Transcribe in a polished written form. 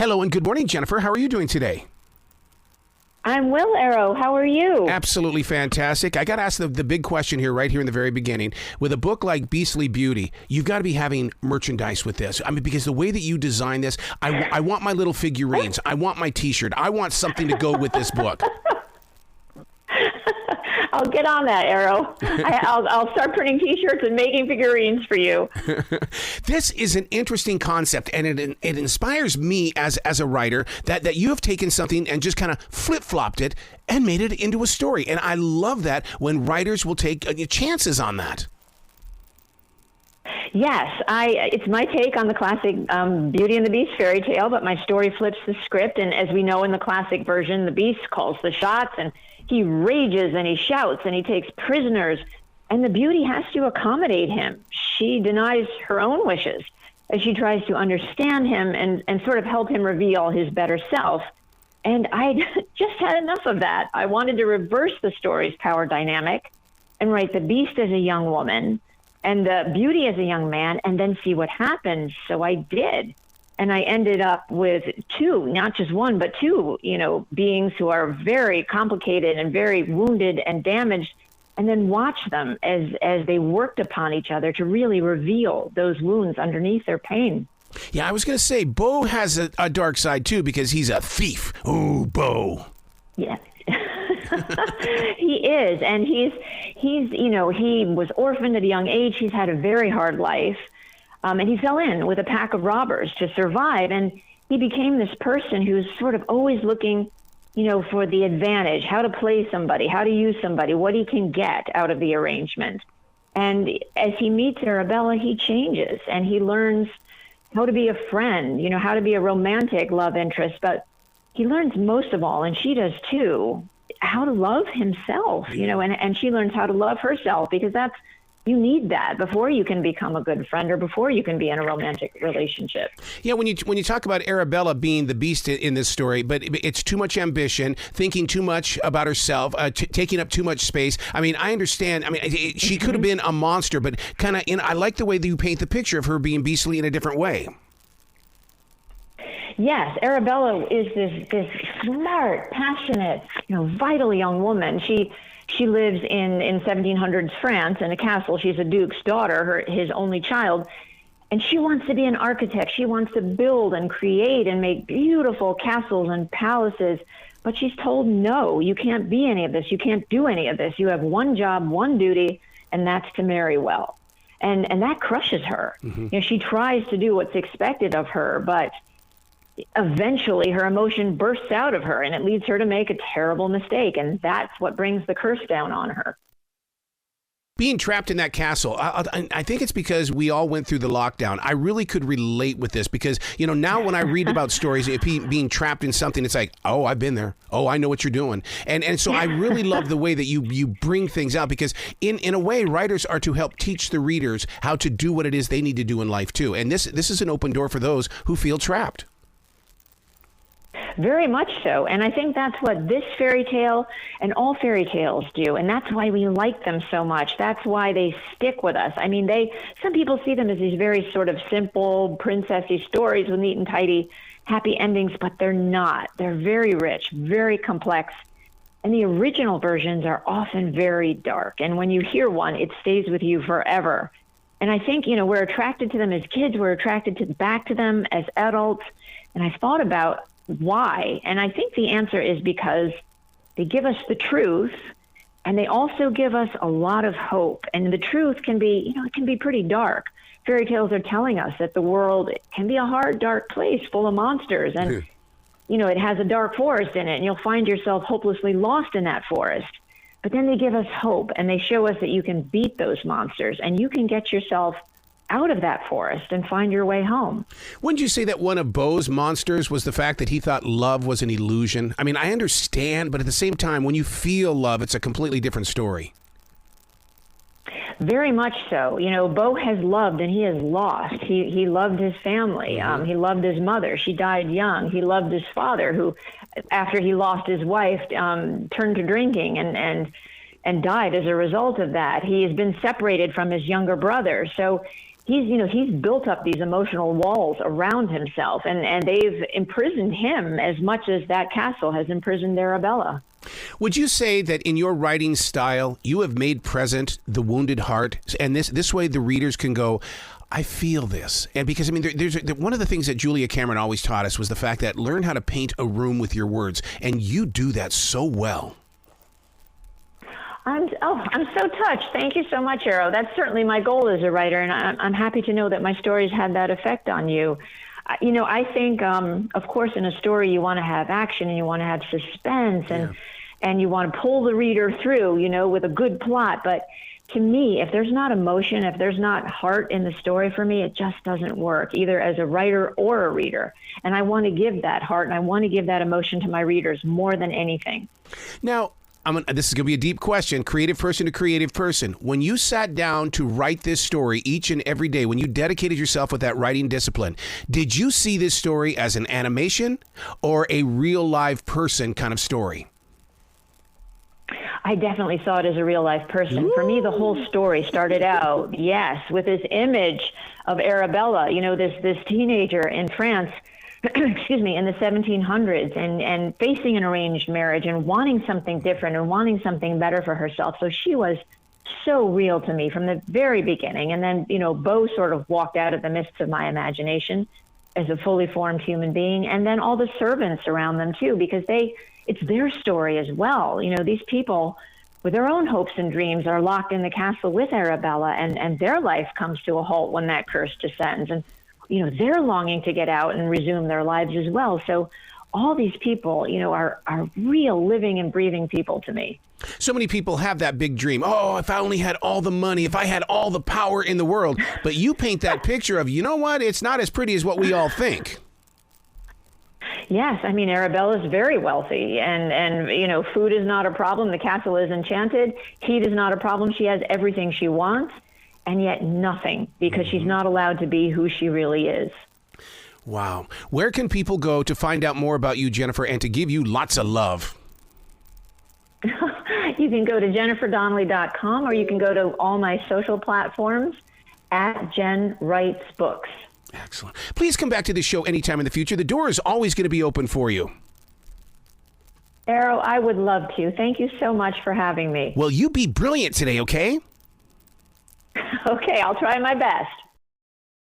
Hello and good morning, Jennifer. How are you doing today? I'm Will Arrow. How are you? Absolutely fantastic. I got to ask the big question here, right here in the very beginning. With a book like Beastly Beauty, you've got to be having merchandise with this. I mean, because the way that you design this, I want my little figurines. I want my T-shirt. I want something to go with this book. I'll get on that, Arrow. I'll start printing T-shirts and making figurines for you. This is an interesting concept, and it inspires me as a writer that you have taken something and just kind of flip-flopped it and made it into a story. And I love that when writers will take chances on that. Yes, it's my take on the classic Beauty and the Beast fairy tale, but my story flips the script. And as we know in the classic version, the Beast calls the shots, and he rages and he shouts and he takes prisoners, and the Beauty has to accommodate him. She denies her own wishes as she tries to understand him and sort of help him reveal his better self. And I just had enough of that. I wanted to reverse the story's power dynamic and write the Beast as a young woman and the Beauty as a young man, and then see what happens. So I did. And I ended up with two, not just one, but two, beings who are very complicated and very wounded and damaged, and then watch them as they worked upon each other to really reveal those wounds underneath their pain. Yeah, I was going to say, Beau has a dark side, too, because he's a thief. Ooh, Beau. Yeah. He is. And he was orphaned at a young age. He's had a very hard life. And he fell in with a pack of robbers to survive. And he became this person who's sort of always looking, for the advantage, how to play somebody, how to use somebody, what he can get out of the arrangement. And as he meets Arabella, he changes and he learns how to be a friend, how to be a romantic love interest. But he learns most of all, and she does too, how to love himself, and she learns how to love herself, because you need that before you can become a good friend or before you can be in a romantic relationship. Yeah, when you talk about Arabella being the Beast in this story, but it's too much ambition, thinking too much about herself, taking up too much space. I mean, I understand. I mean, she could have been a monster, but kind of. I like the way that you paint the picture of her being beastly in a different way. Yes, Arabella is this smart, passionate, vital young woman. She lives in 1700s France in a castle. She's a duke's daughter, his only child, and she wants to be an architect. She wants to build and create and make beautiful castles and palaces, but she's told, no, you can't be any of this. You can't do any of this. You have one job, one duty, and that's to marry well. And that crushes her. Mm-hmm. She tries to do what's expected of her, but eventually her emotion bursts out of her and it leads her to make a terrible mistake. And that's what brings the curse down on her. Being trapped in that castle, I think it's because we all went through the lockdown. I really could relate with this because, now when I read about stories of being trapped in something, it's like, oh, I've been there. Oh, I know what you're doing. And so I really love the way that you bring things out, because in a way, writers are to help teach the readers how to do what it is they need to do in life, too. And this is an open door for those who feel trapped. Very much so. And I think that's what this fairy tale and all fairy tales do. And that's why we like them so much. That's why they stick with us. I mean, some people see them as these very sort of simple princessy stories with neat and tidy, happy endings, but they're not. They're very rich, very complex. And the original versions are often very dark. And when you hear one, it stays with you forever. And I think, we're attracted to them as kids. We're attracted back to them as adults. And I thought about why? And I think the answer is because they give us the truth, and they also give us a lot of hope. And the truth can be, it can be pretty dark. Fairy tales are telling us that the world can be a hard, dark place full of monsters. And, it has a dark forest in it, and you'll find yourself hopelessly lost in that forest. But then they give us hope, and they show us that you can beat those monsters, and you can get yourself out of that forest and find your way home. Wouldn't you say that one of Beau's monsters was the fact that he thought love was an illusion? I mean, I understand, but at the same time, when you feel love, it's a completely different story. Very much so. Beau has loved and he has lost. He loved his family. He loved his mother. She died young. He loved his father, who, after he lost his wife, turned to drinking and died as a result of that. He has been separated from his younger brother. So he's built up these emotional walls around himself, and they've imprisoned him as much as that castle has imprisoned Arabella. Would you say that in your writing style, you have made present the wounded heart, and this way the readers can go, I feel this? And because, I mean, there's one of the things that Julia Cameron always taught us was the fact that learn how to paint a room with your words, and you do that so well. I'm so touched. Thank you so much, Arrow. That's certainly my goal as a writer, and I'm happy to know that my stories had that effect on you. I think, of course, in a story you want to have action and you want to have suspense and you want to pull the reader through, with a good plot. But to me, if there's not emotion, if there's not heart in the story for me, it just doesn't work, either as a writer or a reader. And I want to give that heart and I want to give that emotion to my readers more than anything. Now, this is going to be a deep question, creative person to creative person. When you sat down to write this story each and every day, when you dedicated yourself with that writing discipline, did you see this story as an animation or a real live person kind of story? I definitely saw it as a real life person. Ooh. For me, the whole story started out, with this image of Arabella, this teenager in France, excuse me, in the 1700s and facing an arranged marriage and wanting something different and wanting something better for herself. So she was so real to me from the very beginning. And then, Beau sort of walked out of the midst of my imagination as a fully formed human being. And then all the servants around them too, because it's their story as well. These people with their own hopes and dreams are locked in the castle with Arabella, and their life comes to a halt when that curse descends. And they're longing to get out and resume their lives as well. So all these people, are real living and breathing people to me. So many people have that big dream. Oh, if I only had all the money, if I had all the power in the world. But you paint that picture of, it's not as pretty as what we all think. Yes, I mean, Arabella's very wealthy, and food is not a problem. The castle is enchanted. Heat is not a problem. She has everything she wants. And yet nothing, because she's not allowed to be who she really is. Wow. Where can people go to find out more about you, Jennifer, and to give you lots of love? You can go to jenniferdonnelly.com, or you can go to all my social platforms at Jen Writes Books. Excellent. Please come back to the show anytime in the future. The door is always going to be open for you. Arrow, I would love to. Thank you so much for having me. Well, you be brilliant today, okay? Okay, I'll try my best.